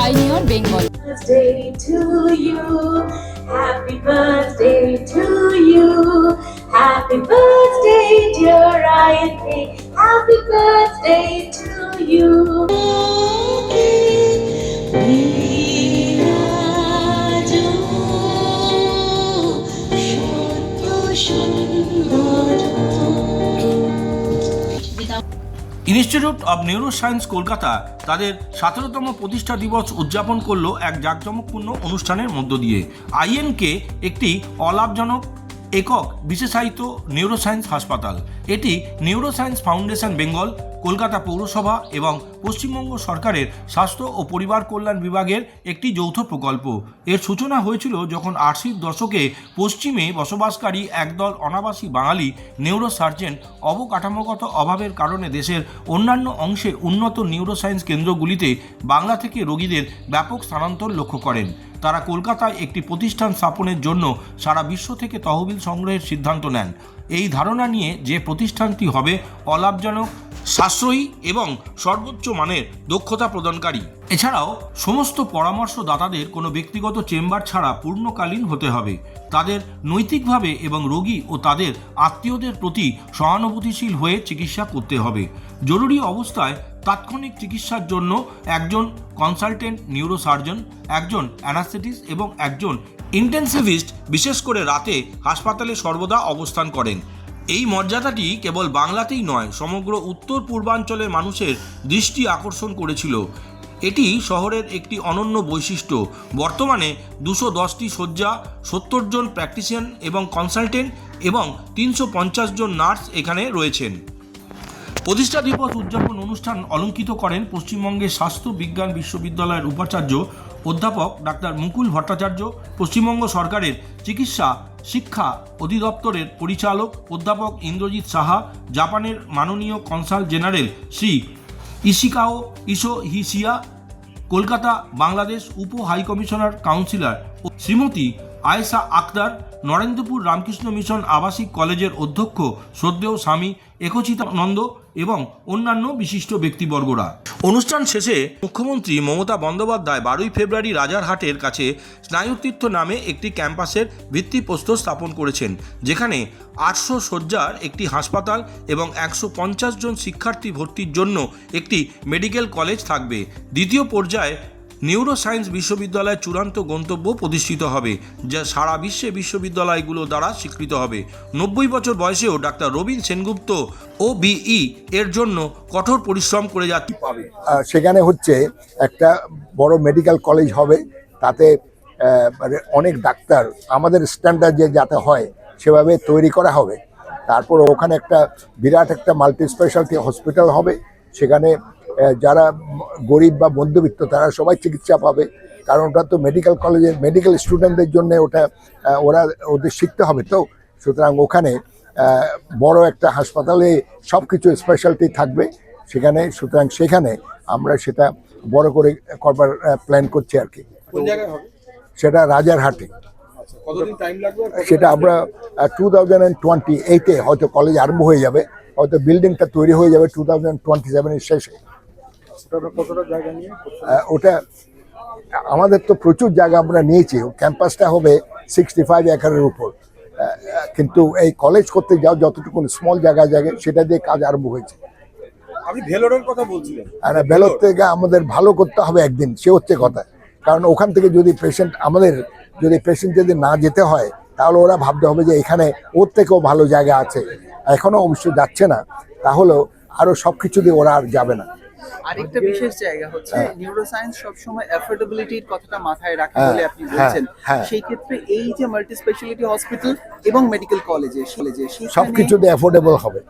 Pioneer Bengal. Birthday to you. Happy birthday to you. Happy birthday, dear Ryan. Happy birthday to you. Institute of neuroscience Kolkata তাদের 17তম প্রতিষ্ঠা দিবস উদযাপন করলো এক জাঁকজমকপূর্ণ অনুষ্ঠানের মধ্য দিয়ে। আইএনকে একটি অলাভজনক একক বিশেষায়িত নিউরোসায়েন্স হাসপাতাল। এটি নিউরোসায়েন্স ফাউন্ডেশন বেঙ্গল, কলকাতা পৌরসভা এবং পশ্চিমবঙ্গ সরকারের স্বাস্থ্য ও পরিবার কল্যাণ বিভাগের একটি যৌথ প্রকল্প। এর সূচনা হয়েছিল যখন 80-র দশকে পশ্চিমে বসবাসকারী একদল অনাবাসী বাঙালি নিউরোসার্জন অবকাঠামোগত অভাবের কারণে দেশের অন্যান্য অংশে উন্নত নিউরোসায়েন্স কেন্দ্রগুলিতে বাংলা থেকে রোগীদের ব্যাপক স্থানান্তর লক্ষ্য করেন। তারা কলকাতায় একটি প্রতিষ্ঠান স্থাপনের জন্য সারা বিশ্ব থেকে তহবিল সংগ্রহের সিদ্ধান্ত নেন, এই ধারণা নিয়ে যে প্রতিষ্ঠানটি হবে অলাভজনক, সাশ্রয়ী এবং সর্বোচ্চ মানের দক্ষতা প্রদানকারী। এছাড়াও সমস্ত পরামর্শদাতাদের কোনো ব্যক্তিগত চেম্বার ছাড়া পূর্ণকালীন হতে হবে। তাদের নৈতিকভাবে এবং রোগী ও তাদের আত্মীয়দের প্রতি সহানুভূতিশীল হয়ে চিকিৎসা করতে হবে। জরুরি অবস্থায় তাৎক্ষণিক চিকিৎসার জন্য একজন কনসালটেন্ট নিউরোসার্জন, একজন অ্যানাস্থেটিস্ট এবং একজন ইন্টেন্সিভিস্ট বিশেষ করে রাতে হাসপাতালে সর্বদা অবস্থান করেন। এই মর্যাদাটি কেবল বাংলাতেই নয়, সমগ্র উত্তর পূর্বাঞ্চলের মানুষের দৃষ্টি আকর্ষণ করেছিল। এটি শহরের একটি অনন্য বৈশিষ্ট্য। বর্তমানে 210টি শয্যা, 70 জন প্র্যাকটিশিয়ান এবং কনসালটেন্ট এবং 350 জন নার্স এখানে রয়েছেন। প্রতিষ্ঠা দিবস উদযাপন অনুষ্ঠান অলঙ্কিত করেন পশ্চিমবঙ্গের স্বাস্থ্য বিজ্ঞান বিশ্ববিদ্যালয়ের উপাচার্য অধ্যাপক ডাক্তার মুকুল ভট্টাচার্য, পশ্চিমবঙ্গ সরকারের চিকিৎসা শিক্ষা অধিদপ্তরের পরিচালক অধ্যাপক ইন্দ্রজিৎ সাহা, জাপানের মাননীয় কনসাল জেনারেল শ্রী ইশিকাও ইসো হিসিয়া, কলকাতা বাংলাদেশ উপ high commissioner counsellor Shrimati Ayesha Akhtar, Narendrapur Ramakrishna Mission আবাসিক কলেজের অধ্যক্ষ শ্রদ্ধেয় স্বামী একচিতানন্দ এবং অন্যান্য বিশিষ্ট ব্যক্তিবর্গরা। অনুষ্ঠান শেষে মুখ্যমন্ত্রী মমতা বন্দ্যোপাধ্যায় 12ই ফেব্রুয়ারি রাজারহাটের কাছে স্নায়ুতীর্থ নামে একটি ক্যাম্পাসের ভিত্তিপ্রস্তর স্থাপন করেছেন, যেখানে 800 শয্যার একটি হাসপাতাল এবং 150 জন শিক্ষার্থী ভর্তির জন্য একটি মেডিকেল কলেজ থাকবে। দ্বিতীয় পর্যায়ে নিউরোসায়েন্স বিশ্ববিদ্যালয়ের চূড়ান্ত গন্তব্য প্রতিষ্ঠিত হবে, যা সারা বিশ্বে বিশ্ববিদ্যালয়গুলো দ্বারা স্বীকৃত হবে। 90 বছর বয়সেও ডাক্তার রবীন সেনগুপ্ত OBE এর জন্য কঠোর পরিশ্রম করে যাচ্ছে। সেখানে হচ্ছে একটা বড় মেডিকেল কলেজ হবে, তাতে অনেক ডাক্তার আমাদের স্ট্যান্ডার্ড যে যাতে হয় সেভাবে তৈরি করা হবে। তারপর ওখানে একটা বিরাট একটা মাল্টি স্পেশালিটি হসপিটাল হবে, সেখানে যারা গরিব বা মধ্যবিত্ত তারা সবাই চিকিৎসা পাবে, কারণ ওটা তো মেডিকেল কলেজের মেডিকেল স্টুডেন্টদের জন্য ওদের শিখতে হবে। তো সুতরাং ওখানে বড় একটা হাসপাতালে সব কিছু স্পেশালিটি থাকবে সেখানে, সুতরাং সেখানে আমরা সেটা বড় করে করবার প্ল্যান করছি আর কি। সেটা রাজারহাটে। সেটা আমরা 2028-এ হয়তো কলেজ আরম্ভ হয়ে যাবে, হয়তো বিল্ডিংটা তৈরি হয়ে যাবে 2027-এর শেষে। ওটা আমাদের তো প্রচুর জায়গা আমরা নিয়েছি, ক্যাম্পাসটা হবে 65 একরের উপর, কিন্তু এই কলেজ করতে যাও যতটুকু স্মল জায়গা সেটা দিয়ে কাজ আরম্ভ হয়েছে। আপনি ভেলোরের কথা বলছিলেন, ভেলোর থেকে আমাদের ভালো করতে হবে একদিন, সে হচ্ছে কথা। কারণ ওখান থেকে যদি পেশেন্ট যদি না যেতে হয় তাহলে ওরা ভাবতে হবে যে এখানে ওর থেকেও ভালো জায়গা আছে, এখনো অবশ্য যাচ্ছে না, তাহলেও আরো সবকিছু দিয়ে ওরা আর যাবে না। আরেকটা বিশেষ জায়গা হচ্ছে নিউরোসায়েন্স সবসময় অ্যাফোর্ডেবিলিটির কথাটা মাথায় রাখে বলে আপনি বলছেন, সেই ক্ষেত্রে এই যে মাল্টি স্পেশালিটি হসপিটাল এবং মেডিকেল কলেজে সবকিছুতে অ্যাফোর্ডেবল হবে।